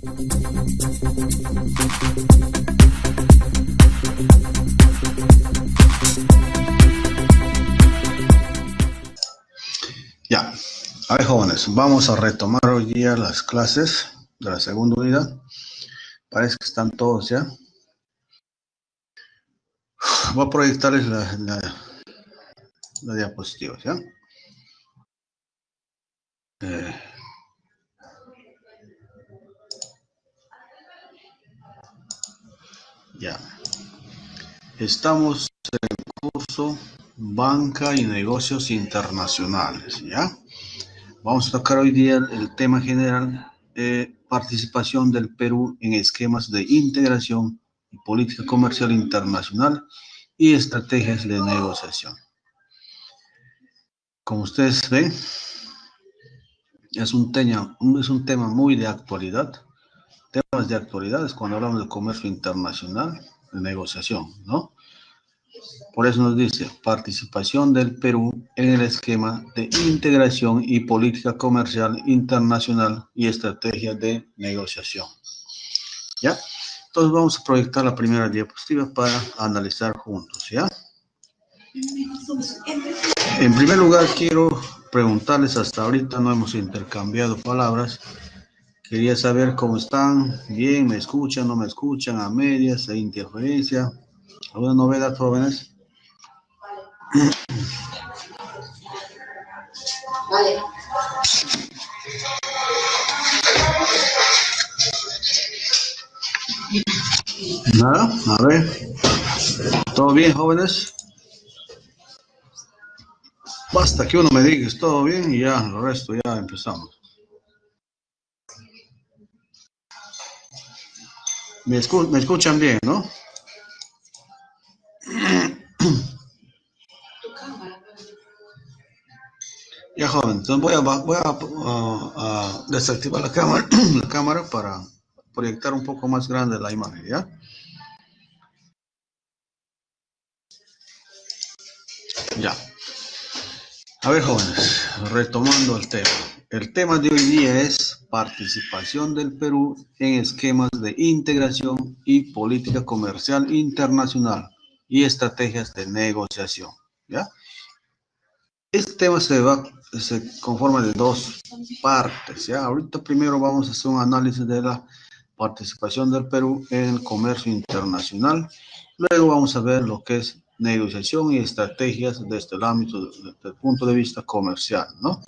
Ya, a ver jóvenes, vamos a retomar hoy día las clases de la segunda unidad. Parece que están todos ya. Voy a proyectarles la diapositiva, ¿ya? Ya. Estamos en el curso Banca y Negocios Internacionales, ¿ya? Vamos a tocar hoy día el tema general, participación del Perú en esquemas de integración y política comercial internacional y estrategias de negociación. Como ustedes ven, es un tema muy de actualidad. Temas de actualidad es cuando hablamos de comercio internacional, de negociación, ¿no? Por eso nos dice participación del Perú en el esquema de integración y política comercial internacional y estrategia de negociación. ¿Ya? Entonces vamos a proyectar la primera diapositiva para analizar juntos, ¿ya? En primer lugar, quiero preguntarles, hasta ahorita no hemos intercambiado palabras. Quería saber cómo están, bien, me escuchan, no me escuchan, a medias, hay interferencia. ¿Alguna novedad, jóvenes? Vale. Nada, a ver. ¿Todo bien, jóvenes? Basta que uno me diga todo bien y ya, el resto ya empezamos. Me escuchan bien, ¿no? Ya, joven, entonces voy a desactivar la cámara para proyectar un poco más grande la imagen, ¿ya? Ya. A ver, jóvenes, retomando el tema. El tema de hoy día es participación del Perú en esquemas de integración y política comercial internacional y estrategias de negociación, ¿ya? Este tema se conforma de dos partes, ¿ya? Ahorita primero vamos a hacer un análisis de la participación del Perú en el comercio internacional. Luego vamos a ver lo que es negociación y estrategias desde el ámbito, desde el punto de vista comercial, ¿no?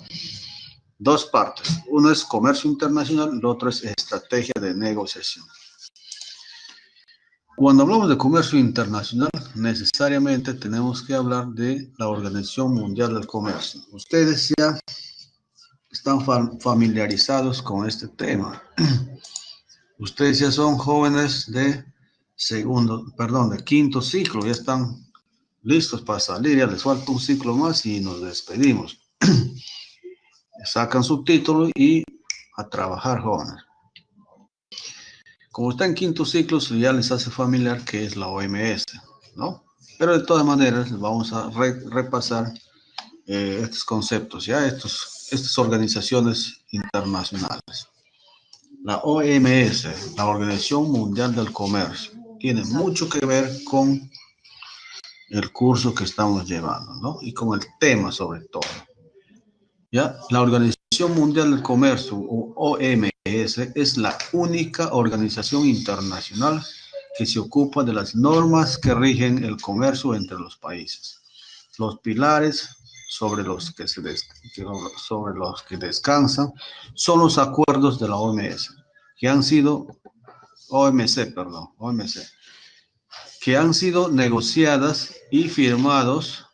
Dos partes. Uno es comercio internacional, el otro es estrategia de negociación. Cuando hablamos de comercio internacional, necesariamente tenemos que hablar de la Organización Mundial del Comercio. Ustedes ya están familiarizados con este tema. Ustedes ya son jóvenes de de quinto ciclo, ya están listos para salir, ya les falta un ciclo más y nos despedimos. Sacan su título y a trabajar, jóvenes. Como está en quinto ciclo, ya les hace familiar qué es la OMS, ¿no? Pero de todas maneras, vamos a repasar estos conceptos, ya estas organizaciones internacionales. La OMS, la Organización Mundial del Comercio, tiene mucho que ver con el curso que estamos llevando, ¿no? Y con el tema sobre todo. ¿Ya? La Organización Mundial del Comercio, o OMS, es la única organización internacional que se ocupa de las normas que rigen el comercio entre los países. Los pilares sobre los que descansan son los acuerdos de la OMS, que han sido OMC, que han sido negociadas y firmados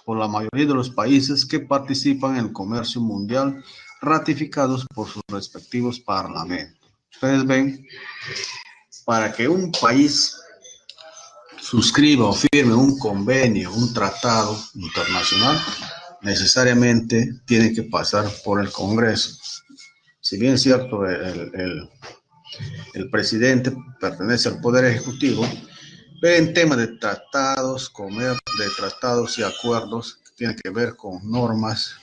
por la mayoría de los países que participan en el comercio mundial, ratificados por sus respectivos parlamentos. Ustedes ven, para que un país suscriba o firme un convenio, un tratado internacional, necesariamente tiene que pasar por el Congreso. Si bien es cierto, el presidente pertenece al Poder Ejecutivo, pero en tema de tratados, de tratados y acuerdos que tienen que ver con normas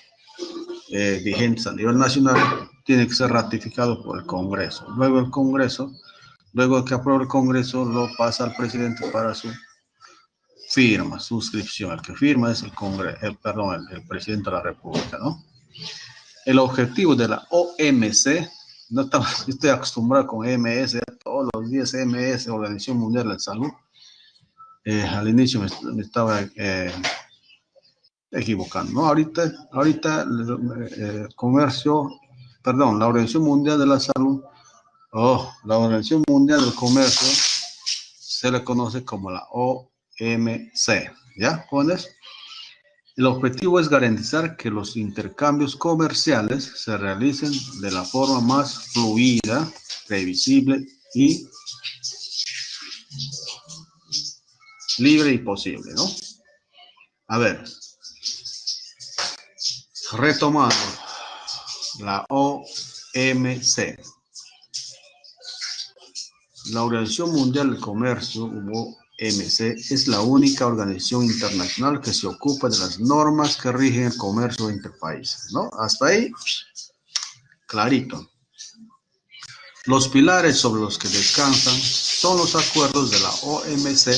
vigentes a nivel nacional, tiene que ser ratificado por el Congreso. Luego el Congreso, luego que apruebe el Congreso, lo pasa al presidente para su firma, suscripción. El que firma es el Congreso, el presidente de la República, ¿no? El objetivo de la OMC, estoy acostumbrado con MS, todos los días MS, Organización Mundial de la Salud. Al inicio me estaba equivocando, ¿no? Ahorita la Organización Mundial de la Salud, la Organización Mundial del Comercio, se le conoce como la OMC, ¿ya, jóvenes? El objetivo es garantizar que los intercambios comerciales se realicen de la forma más fluida, previsible y libre y posible, ¿no? A ver, retomando la OMC. La Organización Mundial del Comercio, OMC, es la única organización internacional que se ocupa de las normas que rigen el comercio entre países, ¿no? Hasta ahí, clarito. Los pilares sobre los que descansan son los acuerdos de la OMC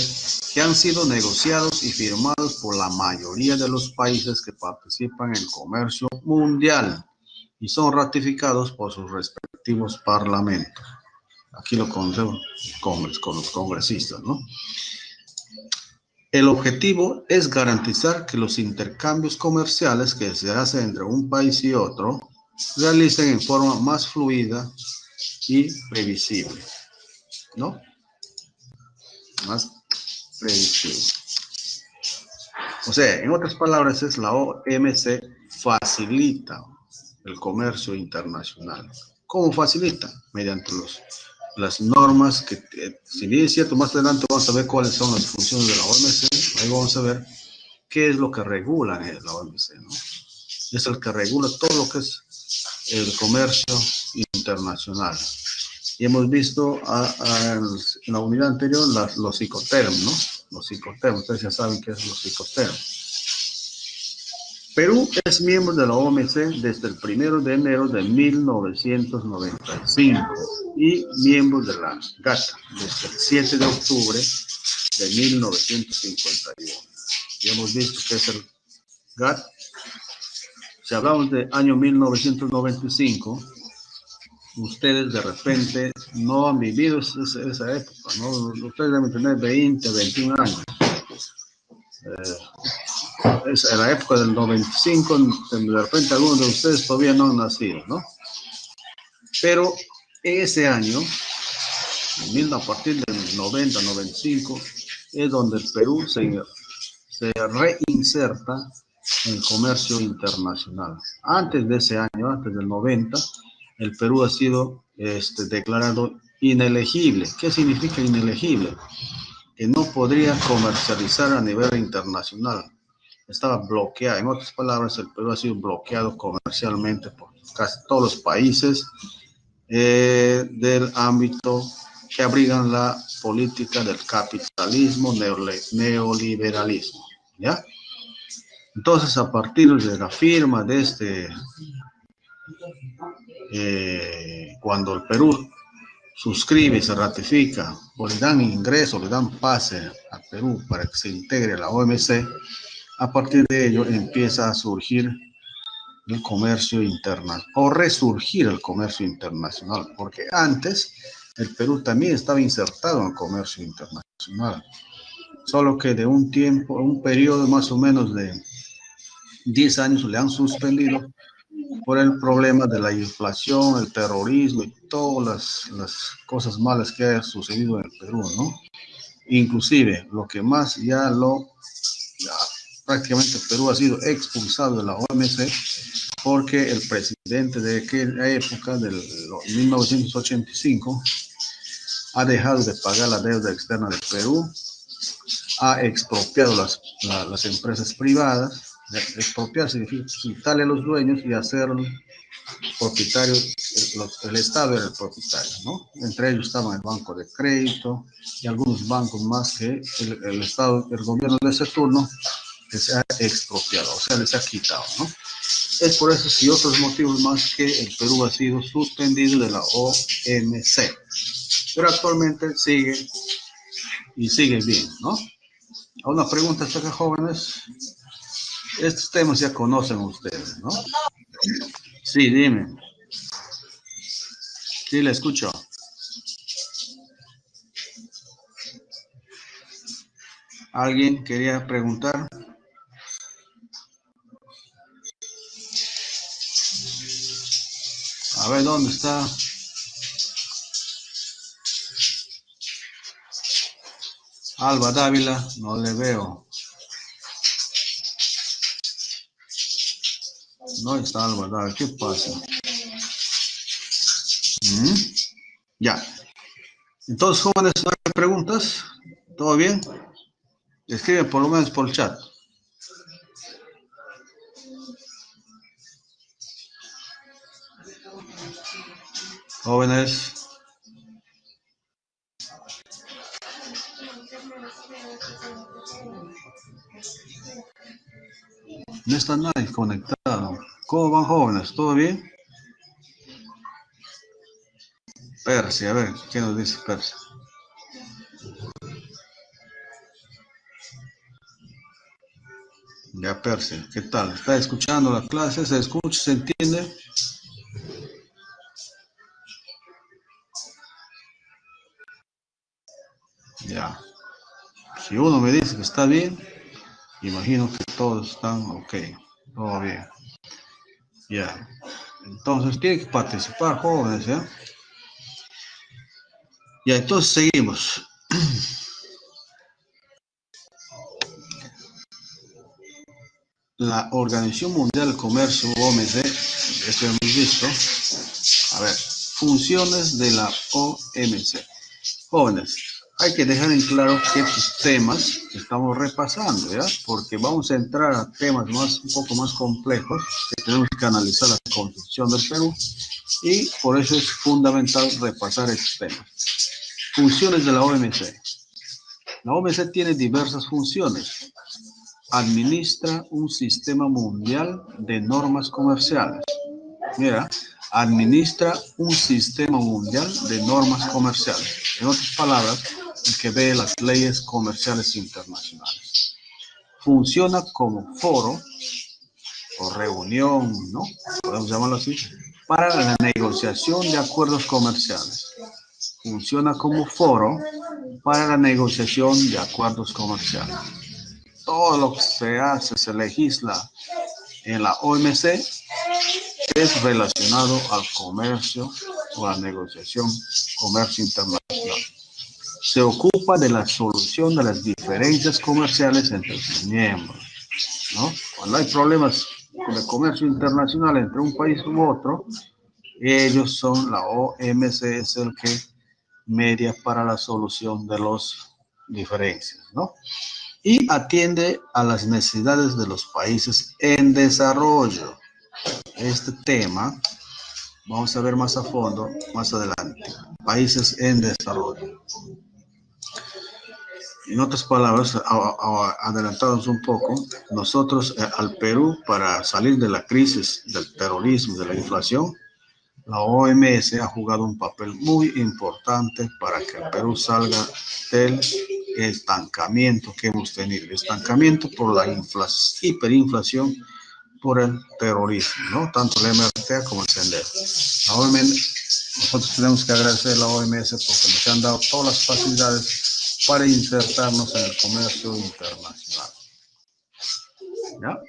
que han sido negociados y firmados por la mayoría de los países que participan en el comercio mundial y son ratificados por sus respectivos parlamentos. Aquí lo conocemos con los congresistas, ¿no? El objetivo es garantizar que los intercambios comerciales que se hacen entre un país y otro realicen en forma más fluida y previsible, ¿no? Más previsible. O sea, en otras palabras, es la OMC facilita el comercio internacional. ¿Cómo facilita? Mediante las normas que, si bien es cierto, más adelante vamos a ver cuáles son las funciones de la OMC, ahí vamos a ver qué es lo que regula la OMC, ¿no? Es el que regula todo lo que es el comercio internacional. Y hemos visto en la unidad anterior los Incoterms, ¿no? Los Incoterms, ustedes ya saben qué es los Incoterms. Perú es miembro de la OMC desde el 1 de enero de 1995 y miembro de la GATT desde el 7 de octubre de 1951. Ya hemos visto que es el GATT. Si hablamos de año 1995, ustedes de repente no han vivido esa época, ¿no? Ustedes deben tener 20, 21 años. Es la época del 95, de repente algunos de ustedes todavía no han nacido, ¿no? Pero en ese año, a partir del 90, 95, es donde el Perú se reinserta en el comercio internacional. Antes de ese año, antes del 90, el Perú ha sido declarado inelegible. ¿Qué significa inelegible? Que no podría comercializar a nivel internacional. Estaba bloqueado. En otras palabras, el Perú ha sido bloqueado comercialmente por casi todos los países del ámbito que abrigan la política del capitalismo, neoliberalismo, ¿ya? Entonces, a partir de la firma de cuando el Perú suscribe y se ratifica, o le dan ingreso, le dan pase a Perú para que se integre a la OMC, a partir de ello empieza a surgir el comercio internacional, o resurgir el comercio internacional, porque antes el Perú también estaba insertado en el comercio internacional, solo que de un periodo más o menos de 10 años le han suspendido por el problema de la inflación, el terrorismo y todas las cosas malas que han sucedido en el Perú, ¿no? Inclusive, lo que más prácticamente el Perú ha sido expulsado de la OMC porque el presidente de aquella época, del 1985, ha dejado de pagar la deuda externa del Perú, ha expropiado las empresas privadas. Expropiar significa quitarle a los dueños y hacer propietario, el Estado era el propietario, ¿no? Entre ellos estaban el Banco de Crédito y algunos bancos más que el Estado, el gobierno de ese turno les ha expropiado, o sea, les ha quitado, ¿no? Es por esos y otros motivos más que el Perú ha sido suspendido de la OMC. Pero actualmente sigue y sigue bien, ¿no? Una pregunta hasta acá, jóvenes. Estos temas ya conocen ustedes, ¿no? Sí, dime. Sí, le escucho. ¿Alguien quería preguntar? A ver, ¿dónde está? Alba Dávila, no le veo. No está Alba Dávila, ¿qué pasa? ¿Mm? Ya. Entonces, jóvenes, ¿no hay preguntas? ¿Todo bien? Escriben por lo menos por el chat. Jóvenes. No está nadie conectado. ¿Cómo van, jóvenes? ¿Todo bien? Percy, a ver, ¿qué nos dice Percy? Ya, Percy, ¿qué tal? ¿Está escuchando la clase? ¿Se escucha? ¿Se entiende? Ya. Si uno me dice que está bien, imagino que todos están ok. Todo bien. Ya. Entonces, tienen que participar, jóvenes, ¿ya? Ya, entonces seguimos. La Organización Mundial del Comercio, OMC, esto hemos visto. A ver, funciones de la OMC. Jóvenes, hay que dejar en claro que estos temas estamos repasando, ¿ya? Porque vamos a entrar a temas un poco más complejos, que tenemos que analizar la Constitución del Perú, y por eso es fundamental repasar estos temas. Funciones de la OMC. La OMC tiene diversas funciones. Administra un sistema mundial de normas comerciales. Mira, administra un sistema mundial de normas comerciales. En otras palabras, el que ve las leyes comerciales internacionales. Funciona como foro o reunión, ¿no? Podemos llamarlo así, para la negociación de acuerdos comerciales. Funciona como foro para la negociación de acuerdos comerciales. Todo lo que se hace, se legisla en la OMC es relacionado al comercio o a la negociación comercio internacional. Se ocupa de la solución de las diferencias comerciales entre sus miembros, ¿no? Cuando hay problemas de comercio internacional entre un país u otro, ellos son la OMC, es el que media para la solución de las diferencias, ¿no? Y atiende a las necesidades de los países en desarrollo. Este tema vamos a ver más a fondo más adelante. Países en desarrollo. En otras palabras, adelantados un poco, nosotros al Perú, para salir de la crisis del terrorismo, de la inflación, la OMS ha jugado un papel muy importante para que el Perú salga del estancamiento que hemos tenido. Estancamiento por la hiperinflación, por el terrorismo, ¿no? Tanto la MRTA como el SENDER. La OMS, nosotros tenemos que agradecer a la OMS porque nos han dado todas las facilidades para insertarnos en el comercio internacional. ¿Ya?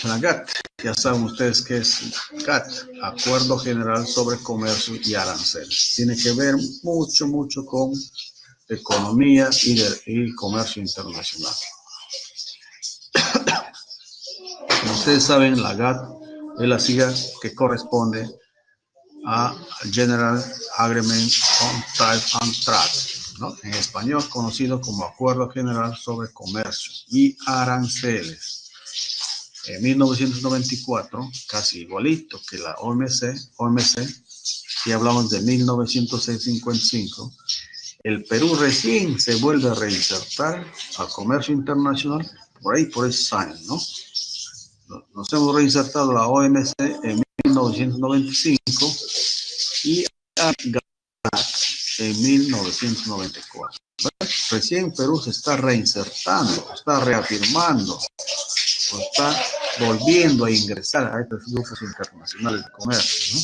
La GATT, ya saben ustedes qué es GATT, Acuerdo General sobre Comercio y Aranceles. Tiene que ver mucho con economía y comercio internacional. Como ustedes saben, la GATT es la sigla que corresponde a General Agreement on Trade and Trade, ¿no? En español conocido como Acuerdo General sobre Comercio y Aranceles. En 1994, casi igualito que la OMC, si hablamos de 1955, el Perú recién se vuelve a reinsertar al comercio internacional por esos años, ¿no? nos hemos reinsertado a la OMC en 1995 y a GATT en 1994. Recién Perú se está reinsertando, está reafirmando, está volviendo a ingresar a estos grupos internacionales de comercio, ¿no?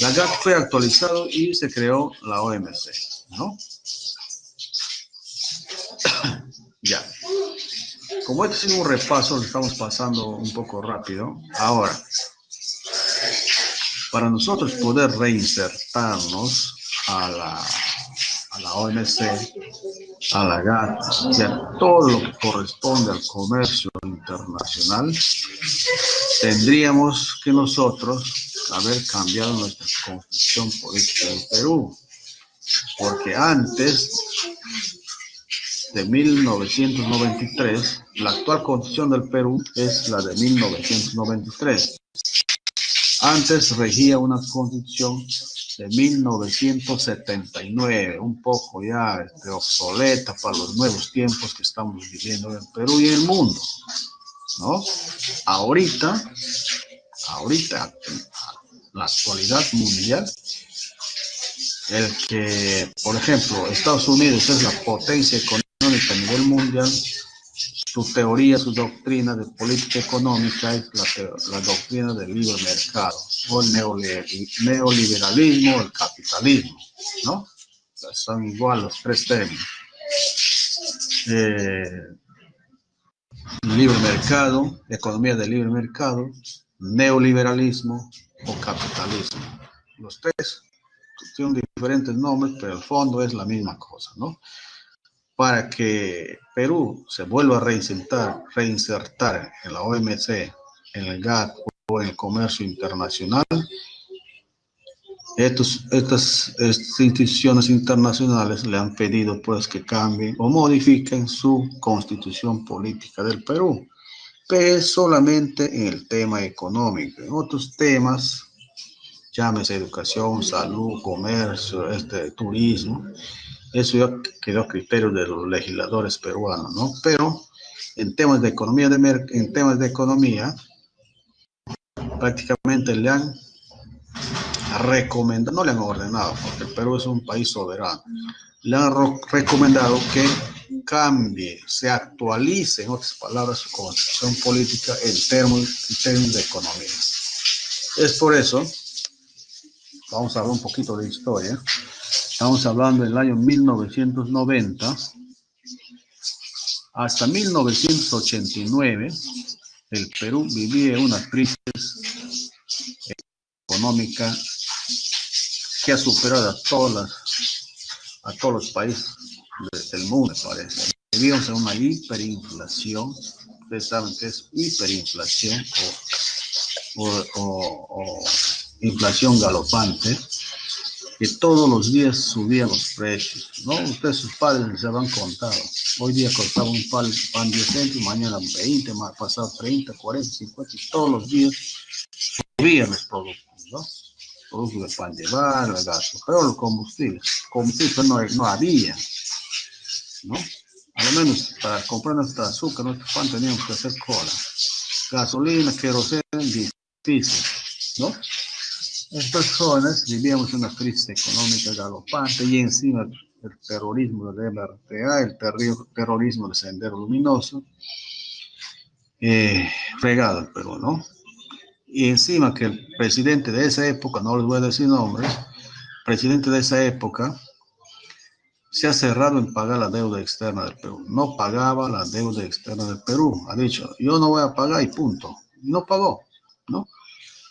La GATT fue actualizado y se creó la OMC, ¿no? Ya. Como este ha sido un repaso, lo estamos pasando un poco rápido. Ahora, para nosotros poder reinsertarnos a la OMC, a la GATT y a todo lo que corresponde al comercio internacional, tendríamos que nosotros haber cambiado nuestra constitución política en Perú, porque antes de 1993, la actual constitución del Perú es la de 1993. Antes regía una constitución de 1979, un poco ya obsoleta para los nuevos tiempos que estamos viviendo en el Perú y en el mundo, ¿no? Ahorita, la actualidad mundial, el que, por ejemplo, Estados Unidos es la potencia económica a nivel mundial, su teoría, su doctrina de política económica es la doctrina del libre mercado, o el neoliberalismo, o el capitalismo, ¿no? Son igual los tres términos. Libre mercado, economía del libre mercado, neoliberalismo o capitalismo. Los tres tienen diferentes nombres, pero el fondo es la misma cosa, ¿no? Para que Perú se vuelva a reinsertar en la OMC, en el GATT o en el comercio internacional, estas instituciones internacionales le han pedido pues que cambien o modifiquen su constitución política del Perú, pero solamente en el tema económico. En otros temas, llámese educación, salud, comercio, turismo, eso ya quedó a criterio de los legisladores peruanos, ¿no? Pero en temas de economía, prácticamente le han recomendado, no le han ordenado, porque el Perú es un país soberano, le han recomendado que cambie, se actualice, en otras palabras, su constitución política en términos de economía. Es por eso, vamos a hablar un poquito de historia. Estamos hablando del año 1990 hasta 1989. El Perú vivía una crisis económica que ha superado a todos los países del mundo, parece. Vivíamos en una hiperinflación. Ustedes saben que es hiperinflación o inflación galopante, que todos los días subían los precios, ¿no? Ustedes, sus padres, se habrán contado. Hoy día costaba un pan 10 céntimos, mañana 20, pasado 30, 40, 50, y todos los días subían los productos, ¿no? Productos de pan de barra, gas, pero los combustibles no había, ¿no? A lo menos para comprar nuestra azúcar, nuestro pan, teníamos que hacer cola. Gasolina, queroseno, difícil, ¿no? Estas jóvenes vivíamos una crisis económica galopante y encima el terrorismo del MRTA, el terrorismo del Sendero Luminoso, fregado el Perú, ¿no? Y encima que el presidente de esa época, no les voy a decir nombres, presidente de esa época se ha cerrado en pagar la deuda externa del Perú. No pagaba la deuda externa del Perú. Ha dicho, yo no voy a pagar y punto. Y no pagó, ¿no?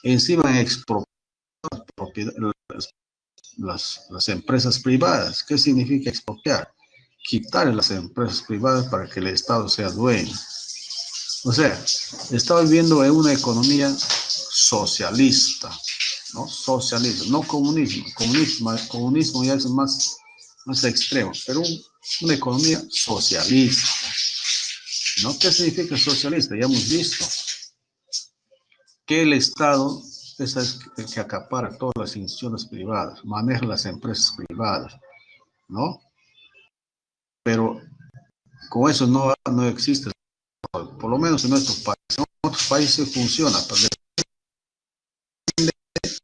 Encima en expropiar las empresas privadas. ¿Qué significa expropiar? Quitar las empresas privadas para que el Estado sea dueño. O sea, está viviendo en una economía socialista, ¿no? Socialismo, no comunismo. Comunismo ya es más extremo, pero una economía socialista, ¿no? ¿Qué significa socialista? Ya hemos visto que el Estado es el que acapara todas las instituciones privadas, maneja las empresas privadas, ¿no? Pero con eso no existe, por lo menos en nuestro país, ¿no? otros países funciona, pero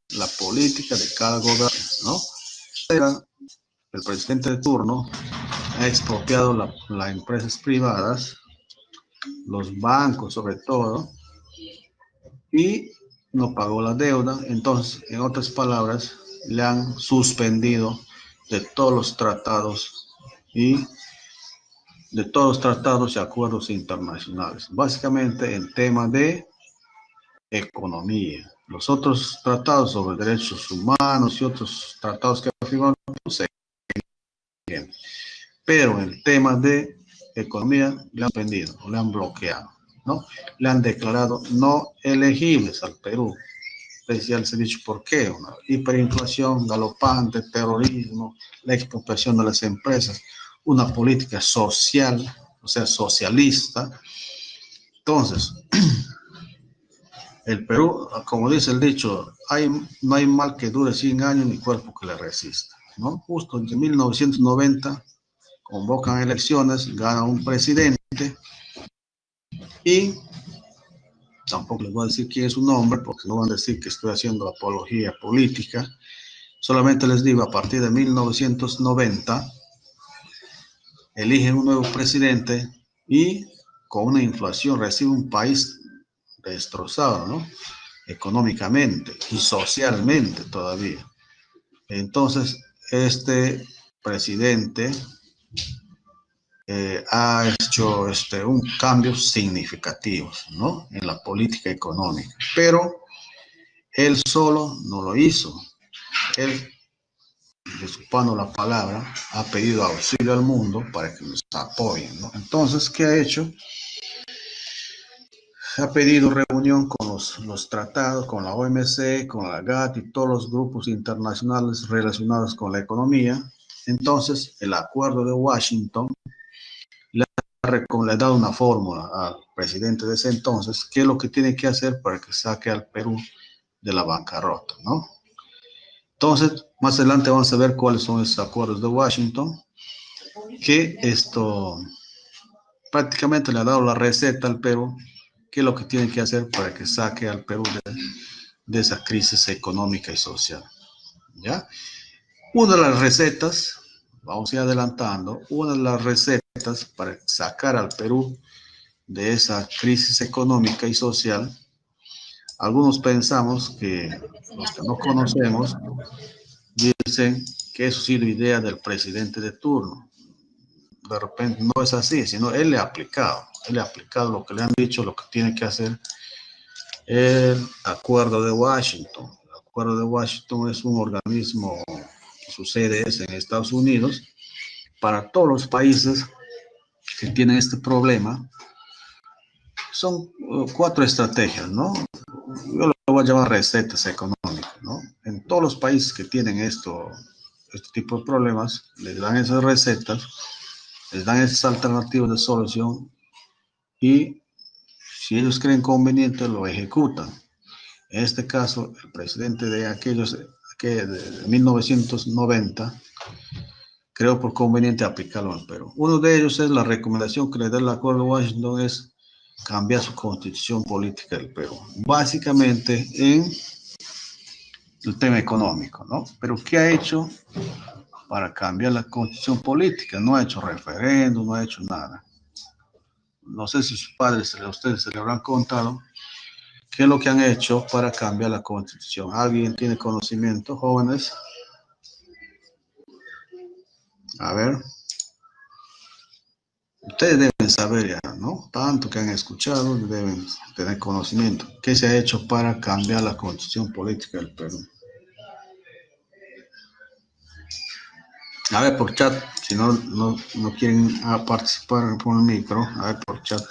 la política de cada gobierno, ¿no? El presidente de turno ha expropiado las empresas privadas, los bancos sobre todo, y no pagó la deuda. Entonces, en otras palabras, le han suspendido de todos los tratados y y acuerdos internacionales, básicamente en tema de economía. Los otros tratados sobre derechos humanos y otros tratados que ha firmado se bien, pero en tema de economía le han vendido, le han bloqueado, ¿no? Le han declarado no elegibles al Perú. Entonces ya les he dicho por qué: una hiperinflación galopante, terrorismo, la expropiación de las empresas, una política social, o sea, socialista. Entonces, el Perú, como dice el dicho, no hay mal que dure 100 años ni cuerpo que le resista, ¿no? Justo en 1990 convocan elecciones, gana un presidente y tampoco les voy a decir quién es su nombre porque no van a decir que estoy haciendo apología política. Solamente les digo, a partir de 1990 eligen un nuevo presidente y con una inflación recibe un país destrozado, ¿no? Económicamente y socialmente todavía. Entonces, este presidente ha hecho un cambio significativo, ¿no? En la política económica, pero él solo no lo hizo. Él, disculpando la palabra, ha pedido auxilio al mundo para que nos apoyen, ¿no? Entonces, ¿qué ha hecho? Ha pedido reunión con los tratados, con la OMC, con la GATT y todos los grupos internacionales relacionados con la economía. Entonces, el acuerdo de Washington le ha dado una fórmula al presidente de ese entonces, qué es lo que tiene que hacer para que saque al Perú de la bancarrota, ¿no? Entonces, más adelante vamos a ver cuáles son esos acuerdos de Washington, que esto prácticamente le ha dado la receta al Perú, qué es lo que tiene que hacer para que saque al Perú de esa crisis económica y social, ¿ya? Una de las recetas, vamos a ir adelantando, una de las recetas para sacar al Perú de esa crisis económica y social, algunos pensamos que los que no conocemos dicen que eso ha sido idea del presidente de turno. De repente no es así, sino él le ha aplicado lo que le han dicho, lo que tiene que hacer el Acuerdo de Washington. El Acuerdo de Washington es un organismo, su sede es en Estados Unidos, para todos los países que tienen este problema. Son cuatro estrategias, ¿no? Yo lo voy a llamar recetas económicas, ¿no? En todos los países que tienen este tipo de problemas, les dan esas recetas, les dan esas alternativas de solución y si ellos creen conveniente lo ejecutan. En este caso, el presidente de aquellos que de 1990 creo por conveniente aplicarlo en Perú. Uno de ellos es la recomendación que le da el Acuerdo de Washington, es cambiar su constitución política del Perú, básicamente en el tema económico, ¿no? Pero ¿qué ha hecho para cambiar la constitución política? No ha hecho referéndum, no ha hecho nada. No sé si sus padres, a ustedes se le habrán contado qué es lo que han hecho para cambiar la constitución. ¿Alguien tiene conocimiento, jóvenes? A ver, ustedes deben saber ya, ¿no? Tanto que han escuchado, deben tener conocimiento. ¿Qué se ha hecho para cambiar la constitución política del Perú? A ver, por chat, si no quieren participar por el micro, a ver, por chat.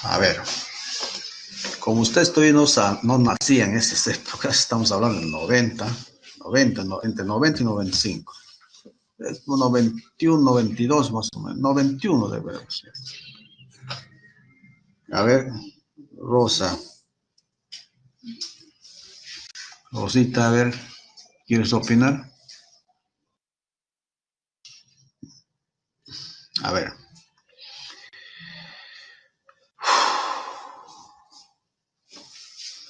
A ver, como ustedes todavía no nacían en esas épocas, estamos hablando de 90, entre 90 y 95. Es 91, 92 más o menos, 91 debe ser. A ver, Rosa, Rosita, a ver, ¿quieres opinar? A ver.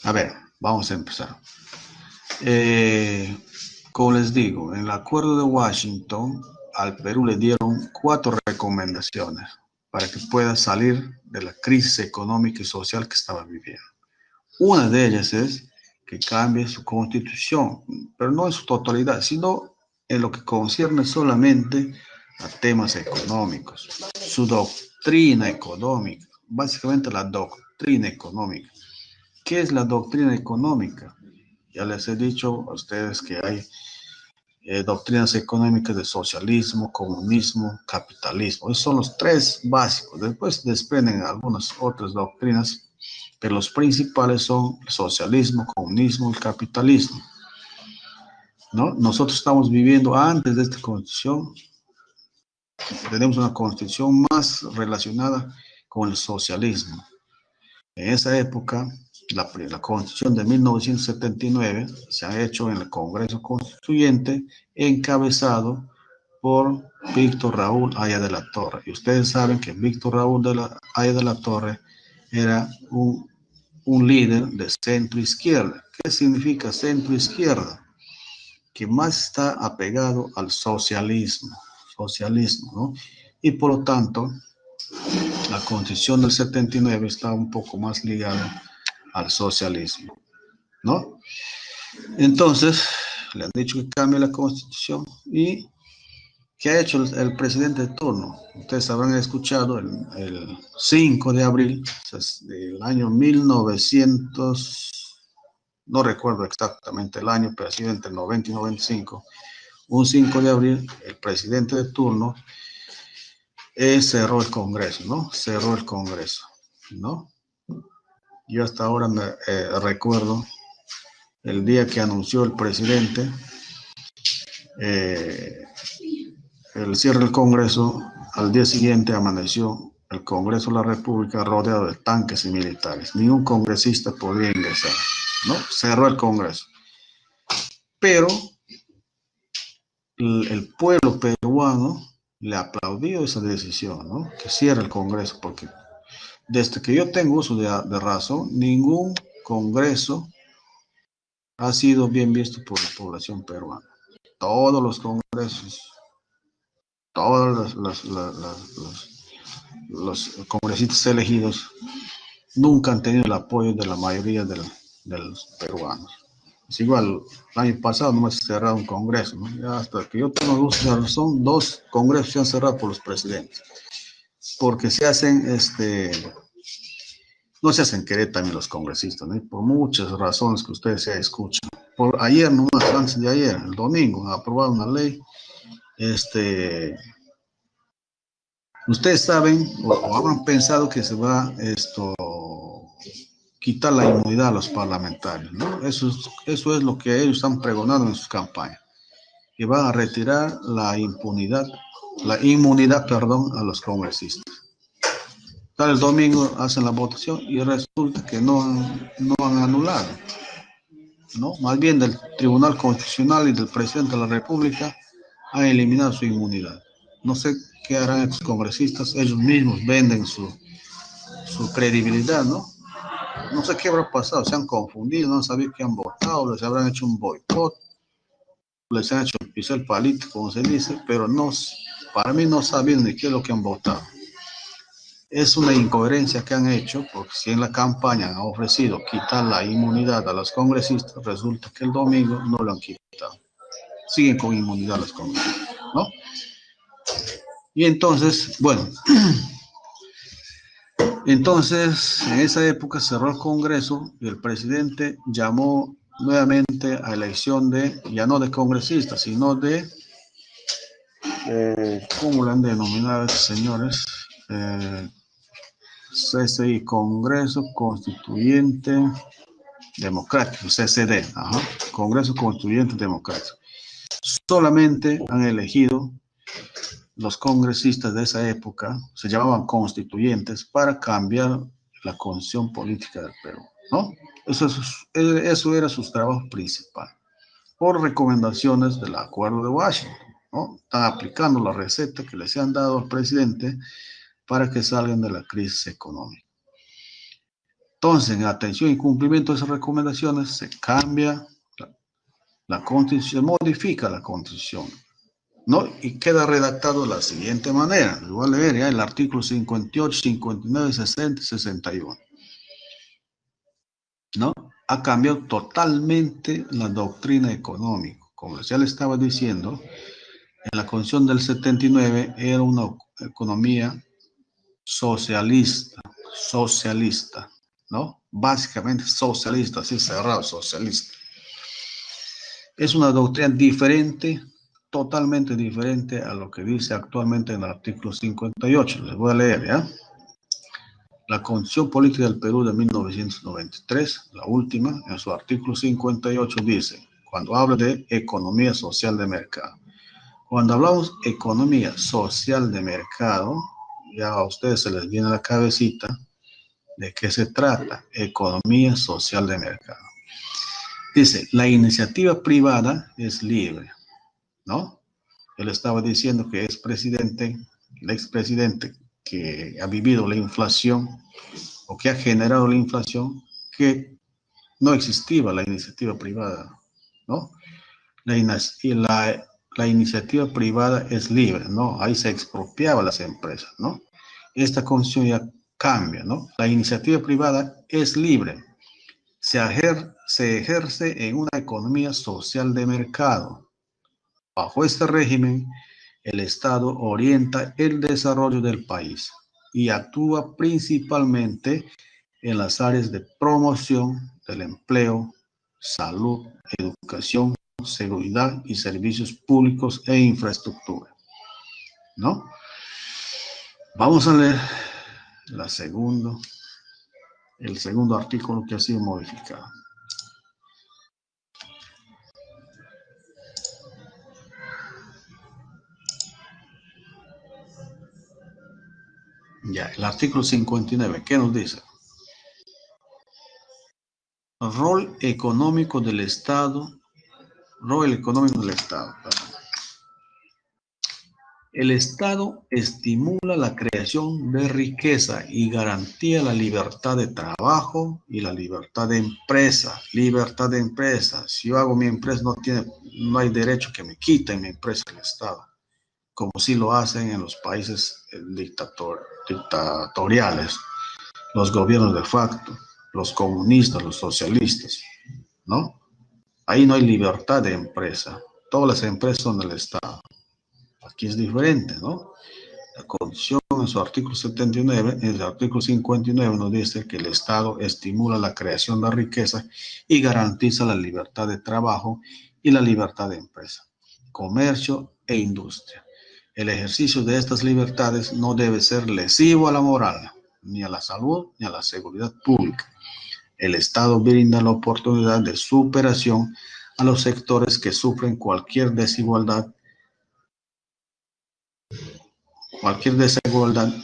A ver, vamos a empezar. Como les digo, en el Acuerdo de Washington, al Perú le dieron 4 recomendaciones para que pueda salir de la crisis económica y social que estaba viviendo. Una de ellas es que cambie su constitución, pero no en su totalidad, sino en lo que concierne solamente a temas económicos, su doctrina económica, básicamente la doctrina económica. ¿Qué es la doctrina económica? Ya les he dicho a ustedes que hay doctrinas económicas de socialismo, comunismo, capitalismo. Esos son los 3 básicos. Después desprenden algunas otras doctrinas, pero los principales son el socialismo, comunismo y capitalismo, ¿no? Nosotros estamos viviendo antes de esta constitución, tenemos una constitución más relacionada con el socialismo. En esa época, la Constitución de 1979 se ha hecho en el Congreso Constituyente, encabezado por Víctor Raúl Haya de la Torre. Y ustedes saben que Víctor Raúl Haya de la Torre era un líder de centro izquierda. ¿Qué significa centro izquierda? Que más está apegado al socialismo, ¿no? Y por lo tanto, la Constitución del 79 está un poco más ligada al socialismo, ¿no? Entonces, le han dicho que cambie la Constitución. ¿Y qué ha hecho el presidente de turno? Ustedes habrán escuchado el 5 de abril del año 1900, no recuerdo exactamente el año, pero ha sido entre el 90 y 95. Un 5 de abril, el presidente de turno cerró el Congreso, ¿no? Cerró el Congreso, ¿no? Yo hasta ahora me recuerdo el día que anunció el presidente el cierre del Congreso. Al día siguiente amaneció el Congreso de la República rodeado de tanques y militares. Ningún congresista podía ingresar, ¿no? Cerró el Congreso. Pero el pueblo peruano le aplaudió esa decisión, ¿no? Que cierre el Congreso, porque desde que yo tengo uso de razón, ningún Congreso ha sido bien visto por la población peruana. Todos los congresos, todos los congresistas elegidos nunca han tenido el apoyo de la mayoría de los peruanos. Es igual, el año pasado no se cerrado un congreso, ¿no? Ya hasta que yo tengo uso de razón, 2 congresos se han cerrado por los presidentes, porque se hacen, no se hacen querer también los congresistas, ¿no? Por muchas razones que ustedes ya escuchan. Por ayer, nomás antes de ayer, el domingo, aprobaron una ley, ustedes saben o habrán pensado que se va quitar la inmunidad a los parlamentarios, ¿no? Eso es lo que ellos están pregonando en sus campañas, que van a retirar la inmunidad, perdón, a los congresistas. Tal el domingo hacen la votación y resulta que no han anulado, ¿no? Más bien del Tribunal Constitucional y del Presidente de la República han eliminado su inmunidad. No sé qué harán estos congresistas, ellos mismos venden su credibilidad, ¿no? No sé qué habrá pasado, se han confundido, no han sabido qué han votado, les habrán hecho un boicot, les han hecho pisar el palito, como se dice, pero no, para mí no saben ni qué es lo que han votado. Es una incoherencia que han hecho, porque si en la campaña han ofrecido quitar la inmunidad a los congresistas, resulta que el domingo no lo han quitado. Siguen con inmunidad los congresistas, ¿no? Y entonces, bueno, entonces en esa época cerró el Congreso y el presidente llamó nuevamente a elección ya no de congresistas, sino de, ¿cómo lo han denominado estos señores? CCI, Congreso Constituyente Democrático, CCD, Congreso Constituyente Democrático. Solamente han elegido los congresistas de esa época, se llamaban constituyentes, para cambiar la condición política del Perú, ¿no? Eso era su trabajo principal, por recomendaciones del Acuerdo de Washington, ¿no? Están aplicando la receta que les han dado al presidente para que salgan de la crisis económica. Entonces, en atención y cumplimiento de esas recomendaciones, se cambia la Constitución, se modifica la Constitución, ¿no? Y queda redactado de la siguiente manera. Les voy a leer ya el artículo 58, 59, 60 y 61. ¿No? Ha cambiado totalmente la doctrina económica. Como ya le estaba diciendo, en la Constitución del 79 era una economía socialista, ¿no? Básicamente socialista, así cerrado, socialista. Es una doctrina diferente, totalmente diferente a lo que dice actualmente en el artículo 58. Les voy a leer, ¿ya? La Constitución Política del Perú de 1993, la última, en su artículo 58 dice, cuando habla de economía social de mercado. Cuando hablamos de economía social de mercado, ya a ustedes se les viene a la cabecita de qué se trata, economía social de mercado. Dice, la iniciativa privada es libre, ¿no? Él estaba diciendo que es presidente, el expresidente que ha vivido la inflación o que ha generado la inflación, que no existía la iniciativa privada, ¿no? La iniciativa privada es libre, ¿no? Ahí se expropiaba las empresas, ¿no? Esta constitución ya cambia, ¿no? La iniciativa privada es libre. Se ejerce en una economía social de mercado. Bajo este régimen, el Estado orienta el desarrollo del país y actúa principalmente en las áreas de promoción del empleo, salud, educación, seguridad y servicios públicos e infraestructura, ¿no? Vamos a leer el segundo artículo que ha sido modificado. Ya, el artículo 59, ¿qué nos dice? Rol económico del Estado. El Estado estimula la creación de riqueza y garantía la libertad de trabajo y la libertad de empresa. Libertad de empresa. Si yo hago mi empresa, no hay derecho que me quiten mi empresa el Estado, como si lo hacen en los países dictatoriales, los gobiernos de facto, los comunistas, los socialistas, ¿no? Ahí no hay libertad de empresa. Todas las empresas son del Estado. Aquí es diferente, ¿no? La Constitución en su artículo 79, en el artículo 59 nos dice que el Estado estimula la creación de riqueza y garantiza la libertad de trabajo y la libertad de empresa, comercio e industria. El ejercicio de estas libertades no debe ser lesivo a la moral, ni a la salud, ni a la seguridad pública. El Estado brinda la oportunidad de superación a los sectores que sufren cualquier desigualdad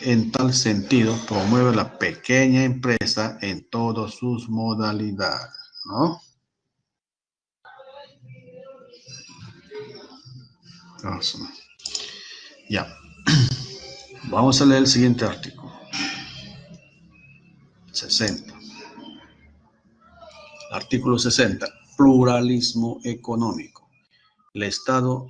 en tal sentido, promueve la pequeña empresa en todas sus modalidades, ¿no? Ya. Vamos a leer el siguiente artículo. 60. Artículo 60. Pluralismo económico. El Estado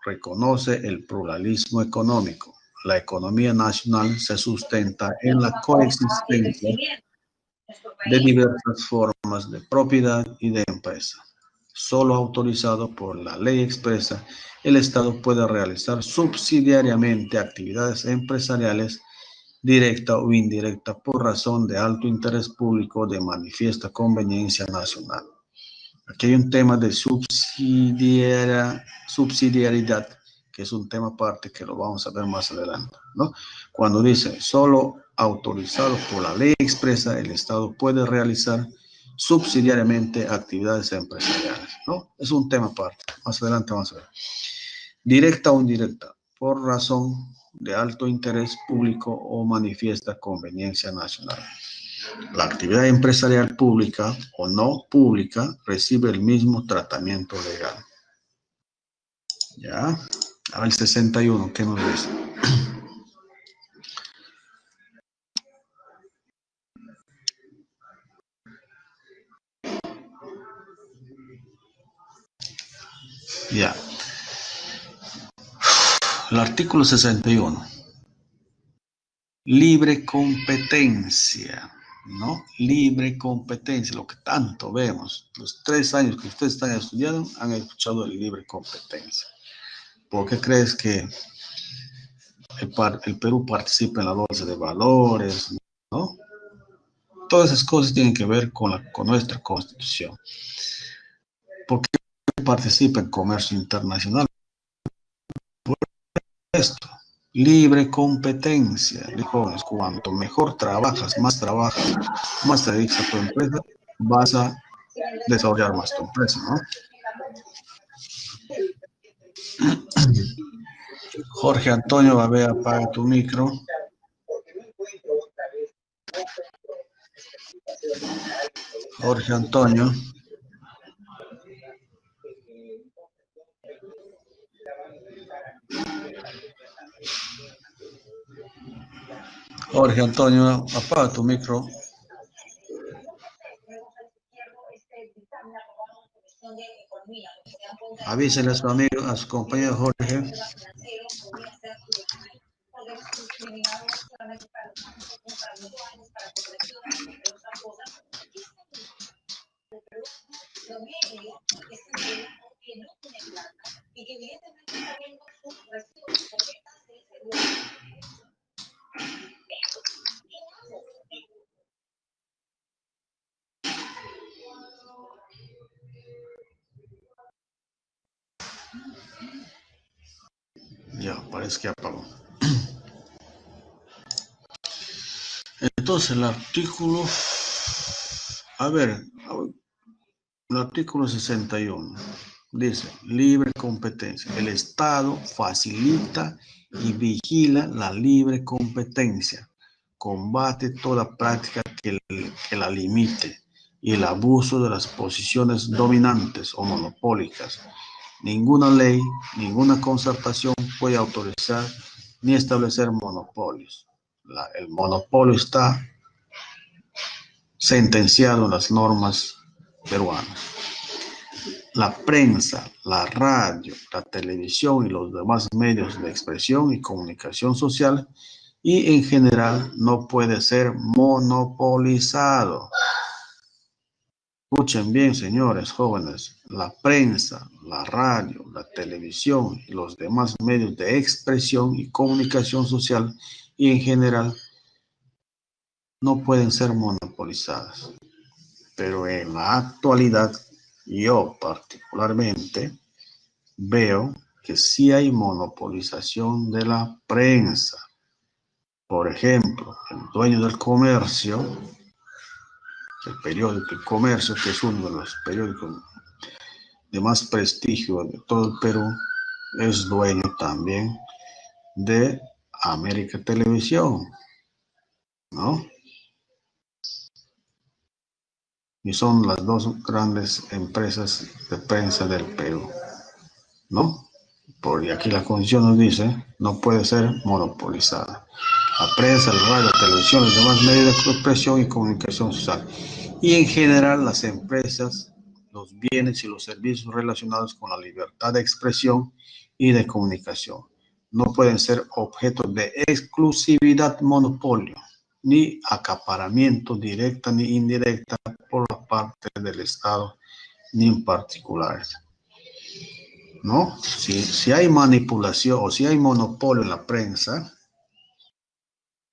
reconoce el pluralismo económico. La economía nacional se sustenta en la coexistencia de diversas formas de propiedad y de empresa. Solo autorizado por la ley expresa, el Estado puede realizar subsidiariamente actividades empresariales directa o indirecta por razón de alto interés público de manifiesta conveniencia nacional. Aquí hay un tema de subsidiariedad, que es un tema aparte que lo vamos a ver más adelante, ¿no? Cuando dice solo autorizado por la ley expresa, el Estado puede realizar subsidiariamente actividades empresariales, ¿no? Es un tema aparte. Más adelante vamos a ver. Directa o indirecta, por razón de alto interés público o manifiesta conveniencia nacional. La actividad empresarial pública o no pública recibe el mismo tratamiento legal. ¿Ya? A ver, el 61, ¿qué nos dice? Ya. El artículo 61. Libre competencia, ¿no? Libre competencia, lo que tanto vemos. Los 3 años que ustedes están estudiando han escuchado de libre competencia. ¿Por qué crees que el Perú participa en la bolsa de valores, ¿no? Todas esas cosas tienen que ver con nuestra constitución. ¿Por qué participa en comercio internacional? Por esto, libre competencia. Jóvenes, cuanto mejor trabajas, más te dedicas a tu empresa, vas a desarrollar más tu empresa, ¿no? Jorge Antonio, a ver, apaga tu micro. Jorge Antonio. Jorge Antonio, apaga tu micro. Avísele a su amigo, a su compañero Jorge. Ya, parece que apagó. Entonces, el artículo, a ver, el artículo 61 dice, libre competencia. El Estado facilita y vigila la libre competencia, combate toda práctica que la limite y el abuso de las posiciones dominantes o monopólicas. Ninguna ley, ninguna concertación puede autorizar ni establecer monopolios. El monopolio está sentenciado en las normas peruanas. La prensa, la radio, la televisión y los demás medios de expresión y comunicación social y en general no puede ser monopolizado. Escuchen bien, señores jóvenes, la prensa, la radio, la televisión y los demás medios de expresión y comunicación social y en general no pueden ser monopolizadas. Pero en la actualidad, yo particularmente veo que sí hay monopolización de la prensa. Por ejemplo, el dueño del comercio, el periódico El Comercio, que es uno de los periódicos de más prestigio de todo el Perú, es dueño también de América Televisión, ¿no? Y son las dos grandes empresas de prensa del Perú, ¿no? Porque aquí la constitución nos dice, no puede ser monopolizada. La prensa, la radio, la televisión, los demás medios de expresión y comunicación social. Y en general las empresas, los bienes y los servicios relacionados con la libertad de expresión y de comunicación no pueden ser objeto de exclusividad, monopolio, ni acaparamiento directa ni indirecta por la parte del Estado, ni en particular, ¿no? Si hay manipulación o si hay monopolio en la prensa,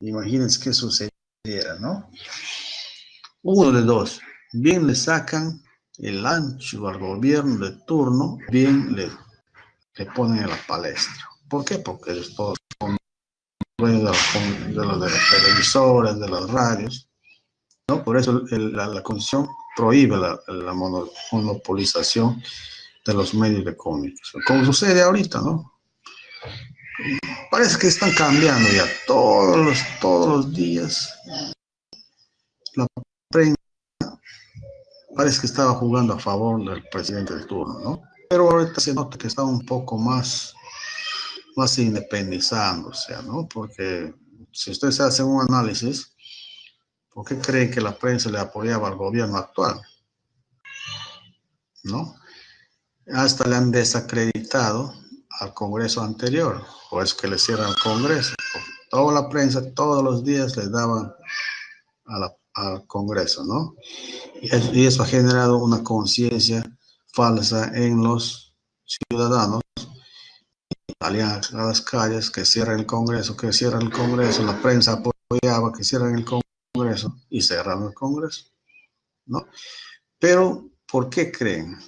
imagínense qué sucediera, ¿no? Uno de dos, bien le sacan el ancho al gobierno de turno, bien le ponen en la palestra. ¿Por qué? Porque todos son dueños de las televisoras, de las radios, ¿no? Por eso la Constitución prohíbe la monopolización de los medios de comunicación, como sucede ahorita, ¿no? Parece que están cambiando ya todos los días. La prensa parece que estaba jugando a favor del presidente del turno, ¿no? Pero ahorita se nota que está un poco más más independizándose, ¿no? Porque si ustedes hacen un análisis, ¿por qué creen que la prensa le apoyaba al gobierno actual? ¿No? Hasta le han desacreditado al Congreso anterior, o es que le cierran el Congreso. Toda la prensa todos los días le daban al Congreso, ¿no? Y eso ha generado una conciencia falsa en los ciudadanos. Salían a las calles, que cierran el Congreso, que cierran el Congreso, la prensa apoyaba que cierran el Congreso y cerraron el Congreso, ¿no? Pero, ¿por qué creen?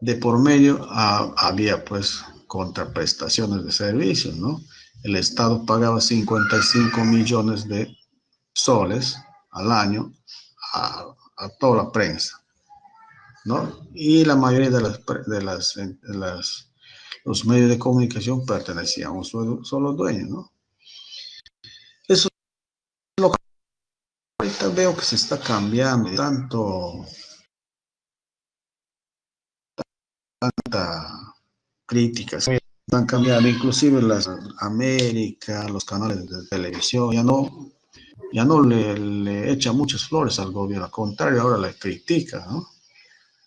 De por medio había pues contraprestaciones de servicios, ¿no? El Estado pagaba 55 millones de soles al año a toda la prensa, ¿no? Y la mayoría de los medios de comunicación pertenecían a un solo dueño, ¿no? Eso es lo que ahorita veo que se está cambiando, tanta crítica, están cambiando, inclusive las América, los canales de televisión, ya no le echa muchas flores al gobierno, al contrario, ahora le critica, ¿no?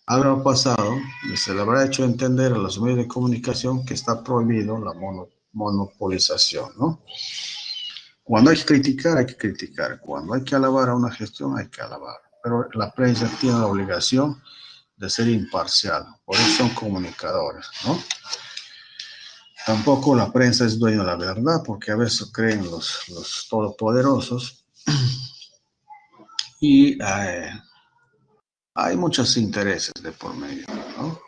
Algo pasado, se le habrá hecho entender a los medios de comunicación que está prohibido la monopolización, ¿no? Cuando hay que criticar, hay que criticar. Cuando hay que alabar a una gestión, hay que alabar. Pero la prensa tiene la obligación de ser imparcial, por eso son comunicadores, ¿no? Tampoco la prensa es dueña de la verdad, porque a veces creen los todopoderosos y hay muchos intereses de por medio, ¿no?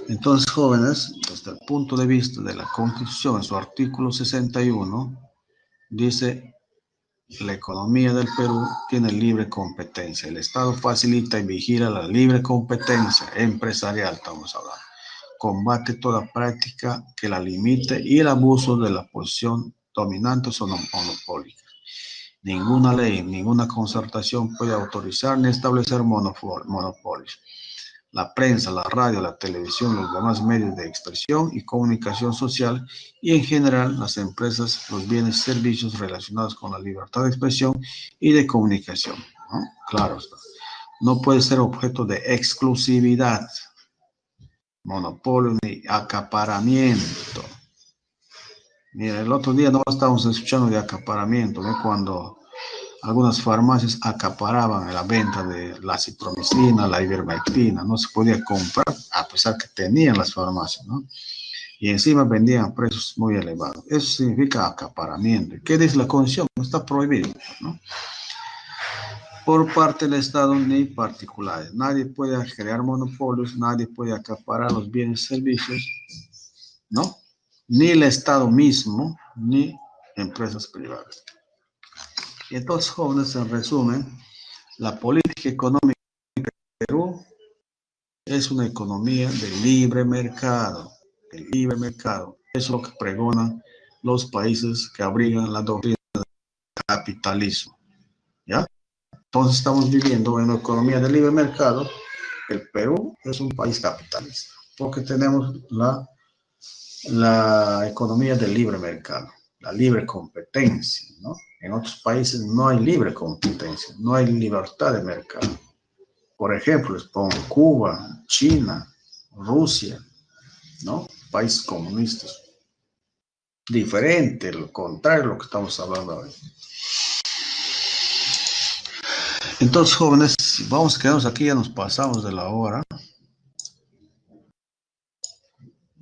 Entonces, jóvenes, desde el punto de vista de la Constitución, en su artículo 61, dice: la economía del Perú tiene libre competencia. El Estado facilita y vigila la libre competencia empresarial, estamos hablando. Combate toda práctica que la limite y el abuso de la posición dominante o monopólica. Ninguna ley, ninguna concertación puede autorizar ni establecer monopolios. La prensa, la radio, la televisión, los demás medios de expresión y comunicación social y en general las empresas, los bienes y servicios relacionados con la libertad de expresión y de comunicación, ¿no? Claro está. No puede ser objeto de exclusividad, monopolio ni acaparamiento. Mira, el otro día no estábamos escuchando de acaparamiento, ¿no? Cuando algunas farmacias acaparaban la venta de la citromicina, la ivermectina, no se podía comprar a pesar que tenían las farmacias, ¿no? Y encima vendían a precios muy elevados. Eso significa acaparamiento. ¿Qué dice la Constitución? Está prohibido, ¿no? Por parte del Estado ni particulares. Nadie puede crear monopolios, nadie puede acaparar los bienes y servicios, ¿no? Ni el Estado mismo, ni empresas privadas. Y entonces, jóvenes, en resumen, la política económica de Perú es una economía de libre mercado. El libre mercado es lo que pregonan los países que abrigan la doctrina del capitalismo, ¿ya? Entonces estamos viviendo en una economía de libre mercado. El Perú es un país capitalista porque tenemos la economía del libre mercado, la libre competencia, ¿no? En otros países no hay libre competencia, no hay libertad de mercado. Por ejemplo, les pongo Cuba, China, Rusia, ¿no? Países comunistas. Diferente, lo contrario de lo que estamos hablando hoy. Entonces, jóvenes, vamos a quedarnos aquí, ya nos pasamos de la hora.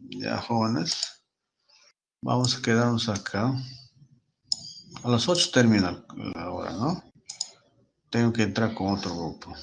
Ya, jóvenes, vamos a quedarnos acá. A las 8 termina la hora, ¿no? Tengo que entrar con otro grupo.